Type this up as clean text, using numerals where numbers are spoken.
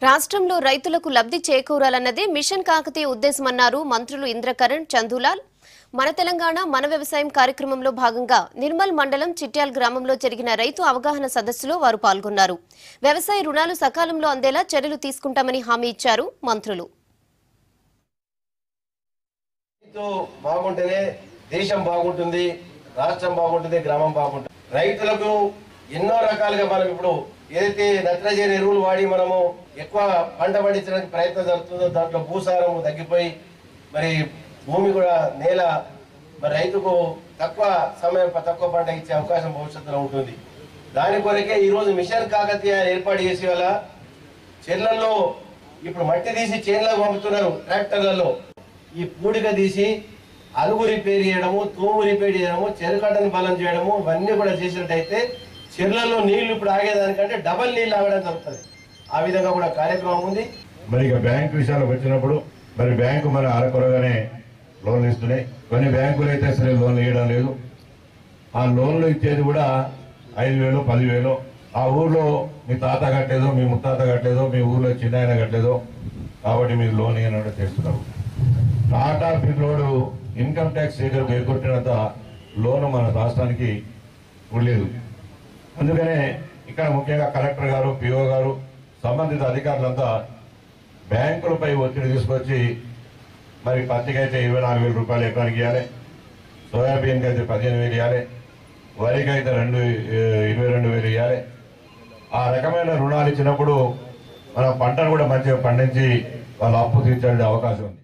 రాష్ట్రంలో రైతులకు లబ్ధి చేకూరాలన్నదే మిషన్ కాకతీయ ఉద్దేశమన్నారు మంత్రులు ఇంద్రకరణ్, చందులాల్. మన తెలంగాణ మన వ్యవసాయం కార్యక్రమంలో భాగంగా నిర్మల్ మండలం చిట్యాల్ గ్రామంలో జరిగిన రైతు అవగాహన సదస్సులో వారు పాల్గొన్నారు. వ్యవసాయ రుణాలు సకాలంలో అందేలా చర్యలు తీసుకుంటామని హామీ ఇచ్చారు మంత్రులు. దేశం బాగుంటుంది, రాష్ట్రం బాగుంటుంది, గ్రామం బాగుంటుంది. రైతులకు ఎన్నో రకాలుగా మనం ఇప్పుడు ఏదైతే నత్రజని ఎరువులు వాడి మనము ఎక్కువ పంట పండించడానికి ప్రయత్నం జరుగుతుందో దాంట్లో భూసారం తగ్గిపోయి మరి భూమి కూడా నేల మరి రైతుకు తక్కువ సమయం తక్కువ పంట ఇచ్చే అవకాశం భవిష్యత్తులో ఉంటుంది. దాని కొరకే ఈరోజు మిషన్ కాకతీయ ఏర్పాటు చేసే వల్ల చెర్లలో ఇప్పుడు మట్టి తీసి చేనులకు పంపుతున్నారు ట్రాక్టర్లలో. ఈ పూడిక తీసి అలుగు రిపేర్ చేయడము, తూము రిపేర్ చేయడము, చెరుకట్టను బలం చేయడము ఇవన్నీ కూడా చేసినట్టయితే చెర్లలో నీళ్లు ఇప్పుడు ఆగేదానికంటే డబల్ నీళ్లు ఆగడం జరుగుతుంది. ఆ విధంగా కూడా కార్యక్రమం ఉంది. మరి ఇక బ్యాంకు విషయాలకు వచ్చినప్పుడు మరి బ్యాంకు మన అరకొరగానే లోన్లు ఇస్తున్నాయి. కొన్ని బ్యాంకులు అయితే సరే లోన్లు ఇవ్వడం లేదు. ఆ లోన్లు ఇచ్చేది కూడా 5,000, 10,000. ఆ ఊర్లో మీ తాత కట్టలేదో, మీ ముత్తాత కట్టలేదో, మీ ఊర్లో చిన్న ఆయన కట్టలేదో కాబట్టి మీరు లోన్ ఇవ్వడం చేస్తున్నారు. టాటా పిల్లోడు ఇన్కమ్ ట్యాక్స్ ఎగొట్టినంత లోను మన రాష్ట్రానికి ఉండలేదు. అందుకనే ఇక్కడ ముఖ్యంగా కలెక్టర్ గారు, పిఓ గారు, సంబంధిత అధికారులంతా బ్యాంకులపై ఒత్తిడి తీసుకొచ్చి మరి పత్తికి అయితే 24,000 రూపాయలు ఎకరానికి ఇవ్వాలి, సోయాబీన్కి అయితే 15,000 ఇవ్వాలి, వరికి అయితే 22,000 ఇవ్వాలి. ఆ రకమైన రుణాలు ఇచ్చినప్పుడు మన పంటను కూడా మంచిగా పండించి వాళ్ళ అప్పు తీర్చే అవకాశం ఉంది.